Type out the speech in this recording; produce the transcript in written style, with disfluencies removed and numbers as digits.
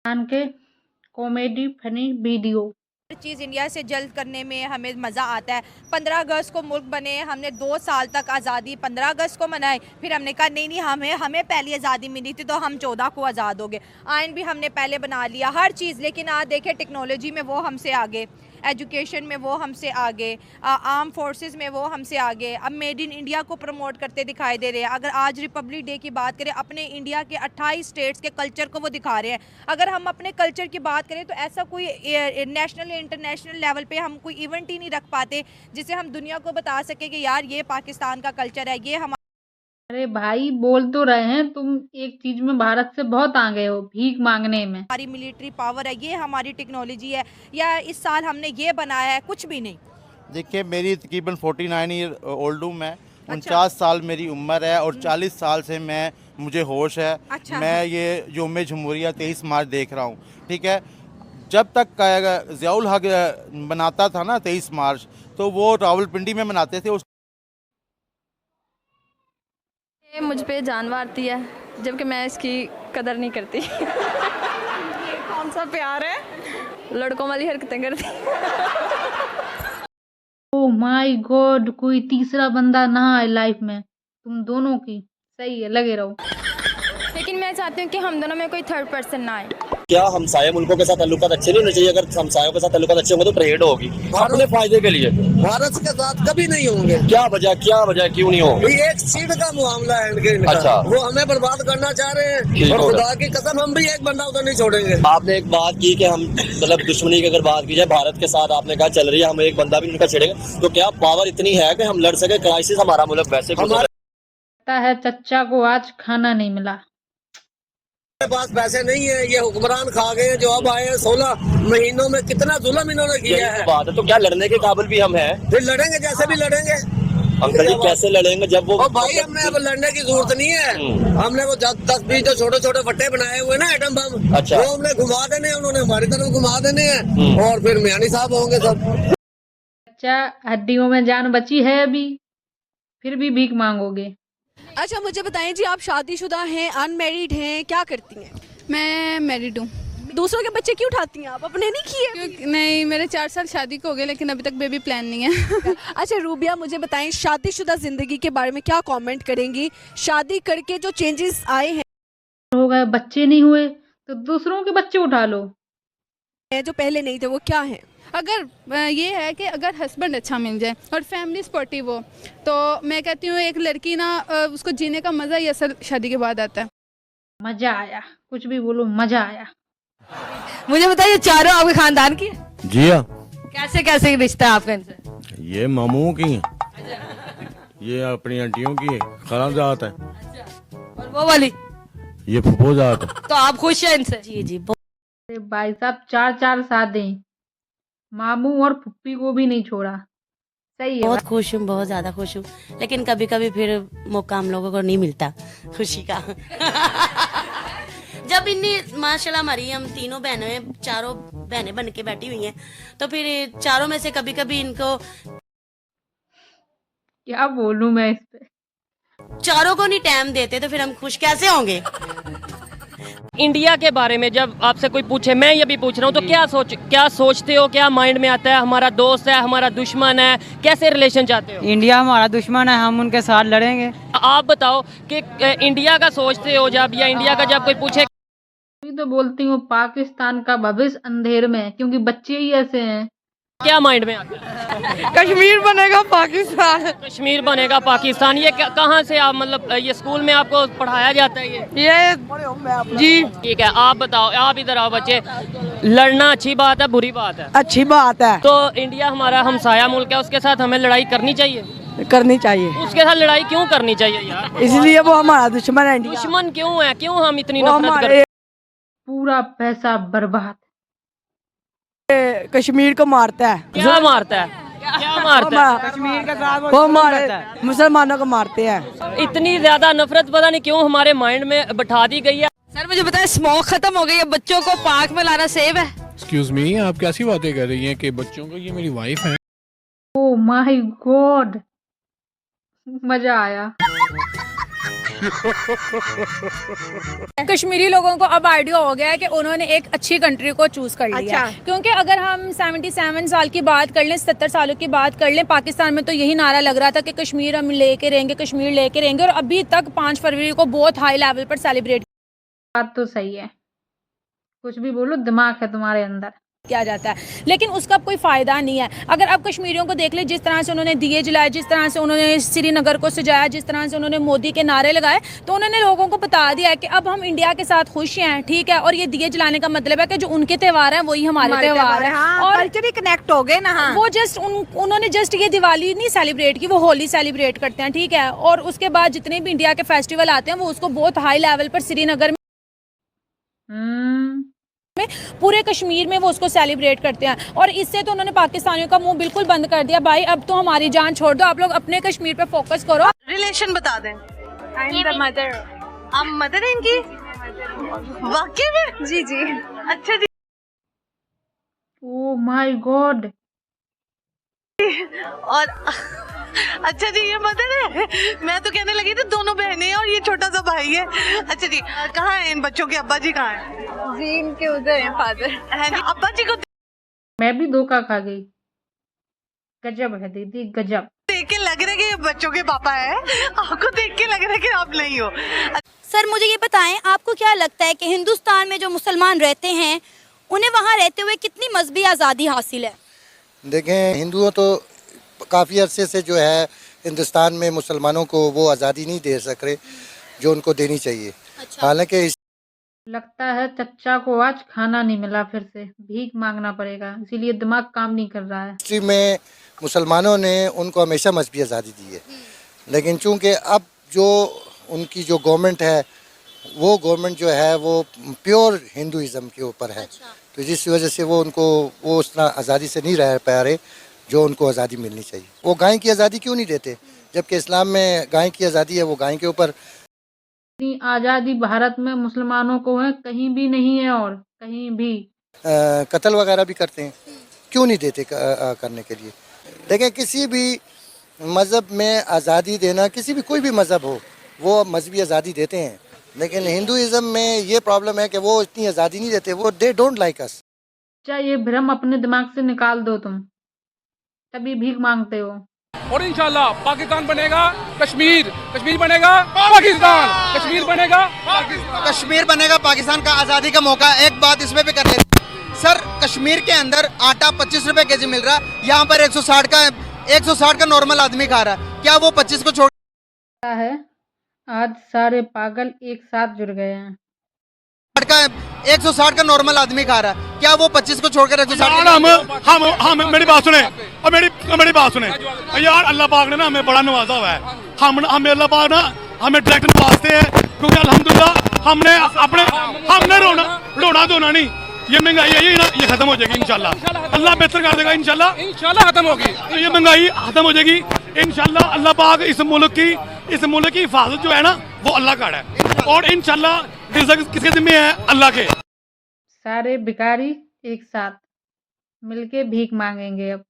के comedy funny video. हर चीज़ India से जल्द करने में हमें मज़ा आता है। 15 अगस्त को मुल्क बने, हमने 2 साल तक आज़ादी 15 अगस्त को मनाई, फिर हमने कहा नहीं नहीं हमें पहली आज़ादी मिली थी तो हम 14 को आज़ाद हो गए। आइन भी हमने पहले बना लिया, हर चीज़। लेकिन आज देखें टेक्नोलॉजी में वो हमसे आगे, एजुकेशन में वो हमसे आगे, आर्म फोर्सेस में वो हमसे आगे। अब मेड इन इंडिया को प्रमोट करते दिखाई दे रहे हैं। अगर आज रिपब्लिक डे की बात करें, अपने इंडिया के 28 स्टेट्स के कल्चर को वो दिखा रहे हैं। अगर हम अपने कल्चर की बात करें तो ऐसा कोई नेशनल या इंटरनेशनल लेवल पे हम कोई इवेंट ही नहीं रख पाते जिसे हम दुनिया को बता सके कि यार ये पाकिस्तान का कल्चर है, ये हम। अरे भाई बोल तो रहे हैं, तुम एक चीज में भारत से बहुत आगे हो, भीख मांगने में। हमारी मिलिट्री पावर है, ये हमारी टेक्नोलॉजी है, या इस साल हमने ये बनाया है, कुछ भी नहीं। देखिए मेरी तकरीबन 49 ईयर ओल्ड हूँ मैं। अच्छा। 49 साल मेरी उम्र है और 40 साल से मुझे होश है। अच्छा। मैं ये योम जमहूरिया 23 मार्च देख रहा हूँ, ठीक है। जब तक ज़ियाउल हक बनाता था ना 23 मार्च, तो वो रावलपिंडी में मनाते थे। ये मुझ पे जान मारती है, जबकि मैं इसकी कदर नहीं करती। कौन सा प्यार है? लड़कों वाली हरकतें करती। ओह माय गॉड, कोई तीसरा बंदा ना आए लाइफ में। तुम दोनों की सही है, लगे रहो। लेकिन मैं चाहती हूँ कि हम दोनों में कोई थर्ड पर्सन ना आए। क्या हमसाया मुल्कों के साथ ताल्लुकात अच्छे नहीं होने चाहिए? अगर हमसायों के साथ ताल्लुकात अच्छे होंगे तो परेड होगी अपने फायदे के लिए। भारत के साथ कभी नहीं होंगे। क्या वजह क्यों नहीं होंगे? एक सीट का मामला है इनका। अच्छा। वो हमें बर्बाद करना चाह रहे हैं और खुदा की कसम हम भी एक बंदा उधर नहीं छोड़ेंगे। आपने एक बात की कि हम मतलब दुश्मनी की अगर बात की जाए भारत के साथ, आपने कहा चल रही है, हम एक बंदा भी उनका छेड़ेंगे, तो क्या पावर इतनी है कि हम लड़ सके? क्राइसिस हमारा मुल्क वैसे लगता है चच्चा को आज खाना नहीं मिला। हमारे पास पैसे नहीं है, ये हुक्मरान खा गए जो अब आए हैं। 16 महीनों में कितना जुल्म इन्होंने किया है। बात है, तो क्या लड़ने के काबिल भी हम हैं? फिर लड़ेंगे, जैसे भी लड़ेंगे। अंकल जी कैसे लड़ेंगे जब वो भाई हमने अब लड़ने की जरूरत नहीं है। हमने वो 10-20 जो छोटे छोटे फट्टे बनाए हुए ना एटम बम, अच्छा। वो हमने घुमा देने, उन्होंने हमारी तरफ घुमा देने हैं और फिर मियानी साहब होंगे सब। चच्चा हड्डियों में जान बची है अभी, फिर भी भीख मांगोगे। अच्छा मुझे बताएं जी, आप शादीशुदा हैं, अनमैरिड हैं, क्या करती हैं? मैं मैरिड हूँ। दूसरों के बच्चे क्यों उठाती हैं आप? अपने नहीं किए? नहीं, मेरे 4 साल शादी को हो गए, लेकिन अभी तक बेबी प्लान नहीं है। अच्छा रूबिया, मुझे बताएं शादीशुदा जिंदगी के बारे में क्या कमेंट करेंगी? शादी करके जो चेंजेस आए हैं, हो गए बच्चे नहीं हुए तो दूसरों के बच्चे उठा लो। जो पहले नहीं थे, वो क्या है? अगर ये है कि अगर हस्बैंड अच्छा मिल जाए और फैमिली सपोर्टिव हो, तो मैं कहती हूँ एक लड़की ना उसको जीने का मज़ा ही असल शादी के बाद आता है। मजा आया, कुछ भी बोलो, मजा आया। मुझे बताइए, चारों आपके खानदान की? जी हाँ। कैसे कैसे रिश्ता है आपका इनसे? ये मामू की है, ये अपनी आंटियों की है, खालाजात है। और वो वाली? ये फुफोजात है। तो आप खुश हैं इनसे? जी जी। अरे भाई साहब, 4 शादी, मामू और फुप्पी को भी नहीं छोड़ा। सही है। बहुत खुश हूँ, बहुत ज्यादा खुश हूँ, लेकिन कभी कभी फिर मौका हम लोगों को नहीं मिलता खुशी का। जब इन्हें माशाल्लाह हमारी हम तीनों बहनें, चारों बहनें बन के बैठी हुई हैं, तो फिर चारों में से कभी कभी इनको क्या बोलूं मैं इस पे। चारों को नहीं टाइम देते तो फिर हम खुश कैसे होंगे? इंडिया के बारे में जब आपसे कोई पूछे, मैं ये भी पूछ रहा हूँ, तो क्या सोचते हो, क्या माइंड में आता है? हमारा दोस्त है, हमारा दुश्मन है, कैसे रिलेशन चाहते हो? इंडिया हमारा दुश्मन है, हम उनके साथ लड़ेंगे। आप बताओ कि इंडिया का सोचते हो जब, या इंडिया का जब कोई पूछे? तो बोलती हूँ पाकिस्तान का भविष्य अंधेर में है, क्योंकि बच्चे ही ऐसे हैं। क्या माइंड में आता है? कश्मीर बनेगा पाकिस्तान। कश्मीर बनेगा पाकिस्तान। ये कहाँ से आप, मतलब ये स्कूल में आपको पढ़ाया जाता है ये जी ठीक है। आप बताओ, आप इधर आओ बच्चे। लड़ना अच्छी बात है, बुरी बात है? अच्छी बात है। तो इंडिया हमारा हमसाया मुल्क है, उसके साथ हमें लड़ाई करनी चाहिए? करनी चाहिए। उसके साथ लड़ाई क्यों करनी चाहिए यार? इसलिए वो हमारा दुश्मन है। दुश्मन क्यों है? क्यों हम इतनी नफरत करते? पूरा पैसा बर्बाद। कश्मीर को मारता है। क्या मारता है? क्या मारता है? कश्मीर के साथ वो मारता, मुसलमानों को मारते हैं। इतनी ज्यादा नफरत पता नहीं क्यों हमारे माइंड में बैठा दी गई है। सर मुझे बताएं, स्मोक खत्म हो गई है, बच्चों को पार्क में लाना सेफ है? एक्सक्यूज मी, आप कैसी बातें कर रही हैं कि बच्चों को? ये मेरी वाइफ है। ओह माय गॉड, मजा आया। कश्मीरी लोगों को अब आइडिया हो गया है कि उन्होंने एक अच्छी कंट्री को चूज कर लिया है। क्योंकि अगर हम 77 साल की बात कर लें, 70 सालों की बात कर लें, पाकिस्तान में तो यही नारा लग रहा था कि कश्मीर हम लेके रहेंगे, कश्मीर लेके रहेंगे, और अभी तक 5 फरवरी को बहुत हाई लेवल पर सेलिब्रेट बात तो सही है, कुछ भी बोलो दिमाग है तुम्हारे अंदर। किया जाता है, लेकिन उसका कोई फ़ायदा नहीं है। अगर आप कश्मीरियों को देख ले, जिस तरह से उन्होंने दिए जलाए, जिस तरह से उन्होंने श्रीनगर को सजाया, जिस तरह से उन्होंने मोदी के नारे लगाए, तो उन्होंने लोगों को बता दिया है कि अब हम इंडिया के साथ खुश हैं, ठीक है। और ये दिए जलाने का मतलब है कि जो उनके त्यौहार हैं वही हमारे त्यौहार हैं, और कल्चरली कनेक्ट हो गए ना। हाँ। वो जस्ट उन्होंने जस्ट ये दिवाली नहीं सेलिब्रेट की, वो होली सेलिब्रेट करते हैं, ठीक है। और उसके बाद जितने भी इंडिया के फेस्टिवल आते हैं वो उसको बहुत हाई लेवल पर श्रीनगर में, पूरे कश्मीर में वो उसको सेलिब्रेट करते हैं। और इससे तो उन्होंने पाकिस्तानियों का मुंह बिल्कुल बंद कर दिया। भाई अब तो हमारी जान छोड़ दो, आप लोग अपने कश्मीर पे फोकस करो। रिलेशन बता दें। मदर, आप मदर हैं इनकी? वाकई में? जी जी। अच्छा जी। Oh my God. और अच्छा जी, ये मदर है। मैं तो कहने लगी थी दोनों बहनें हैं और ये छोटा सा भाई है। अच्छा जी, कहाँ हैं इन बच्चों के अब्बा जी? कहाँ हैं जी? इनके उधर हैं फादर। है जी। अब्बा जी को मैं भी धोखा खा गई। गजब है दीदी, गजब। देख के लग रहा है कि ये बच्चों के पापा है, आपको देख के लग रहा है कि आप नहीं हो। सर मुझे ये बताएं, आपको क्या लगता है कि हिंदुस्तान में जो मुसलमान रहते हैं उन्हें वहाँ रहते हुए कितनी मजहबी आज़ादी हासिल है? देखें, हिंदुओं तो काफ़ी अरसे से जो है हिंदुस्तान में मुसलमानों को वो आज़ादी नहीं दे सक रहे जो उनको देनी चाहिए। अच्छा। हालांकि लगता है चच्चा को आज खाना नहीं मिला, फिर से भीख मांगना पड़ेगा, इसीलिए दिमाग काम नहीं कर रहा है। हिस्ट्री में मुसलमानों ने उनको हमेशा मजहबी आज़ादी दी है, लेकिन चूँकि अब जो उनकी जो गवर्नमेंट है वो गवर्नमेंट जो है वो प्योर हिंदुइज़म के ऊपर है। अच्छा। तो जिस वजह से वो उस तरह आज़ादी से नहीं रह पा रहे जो उनको आज़ादी मिलनी चाहिए। वो गाय की आज़ादी क्यों नहीं देते, जबकि इस्लाम में गाय की आज़ादी है, वो गाय के ऊपर। इतनी आज़ादी भारत में मुसलमानों को है, कहीं भी नहीं है, और कहीं भी कत्ल वगैरह भी करते हैं, क्यों नहीं देते करने के लिए। देखें, किसी भी मज़हब में आज़ादी देना, किसी भी कोई भी मज़हब हो वो मजहबी आज़ादी देते हैं, लेकिन हिंदुइज़्म में ये प्रॉब्लम है कि वो इतनी आज़ादी नहीं देते, वो दे डोंट लाइक अस। क्या ये भ्रम अपने दिमाग से निकाल दो तुम, तभी भीख मांगते हो। और इंशाल्लाह पाकिस्तान बनेगा कश्मीर, कश्मीर बनेगा पाकिस्तान, कश्मीर बनेगा पाकिस्तान, कश्मीर बनेगा पाकिस्तान का आज़ादी का मौका। एक बात इसमें भी कर लेते सर, कश्मीर के अंदर आटा 25 रुपए केजी मिल रहा है, यहाँ पर 160 का नॉर्मल आदमी खा रहा है। क्या वो 25 को छोड़ है? आज सारे पागल एक साथ जुड़ गए हैं। 160 का नॉर्मल आदमी खा रहा है, क्या वो 25 को छोड़कर 160? हम मेरी बात सुने, और मेरी बात सुने यार, अल्लाह पाक ने ना हमें बड़ा नवाजा हुआ है। हमें अल्लाह पाक ना हमें डायरेक्ट नवाजते हैं, क्योंकि अल्हम्दुलिल्लाह हमने रोना धोना नहीं। ये महंगाई है ये खत्म हो जाएगी इंशाल्लाह, अल्लाह बेहतर कर देगा इंशाल्लाह खत्म होगी। तो ये महंगाई खत्म हो जाएगी इंशाल्लाह। अल्लाह पाक इस मुल्क की हिफाजत जो है ना वो अल्लाह का है, और इंशाल्लाह रिज़्क़ किसके ज़िम्मे है? अल्लाह के। सारे भिखारी एक साथ मिलके भीख मांगेंगे अब।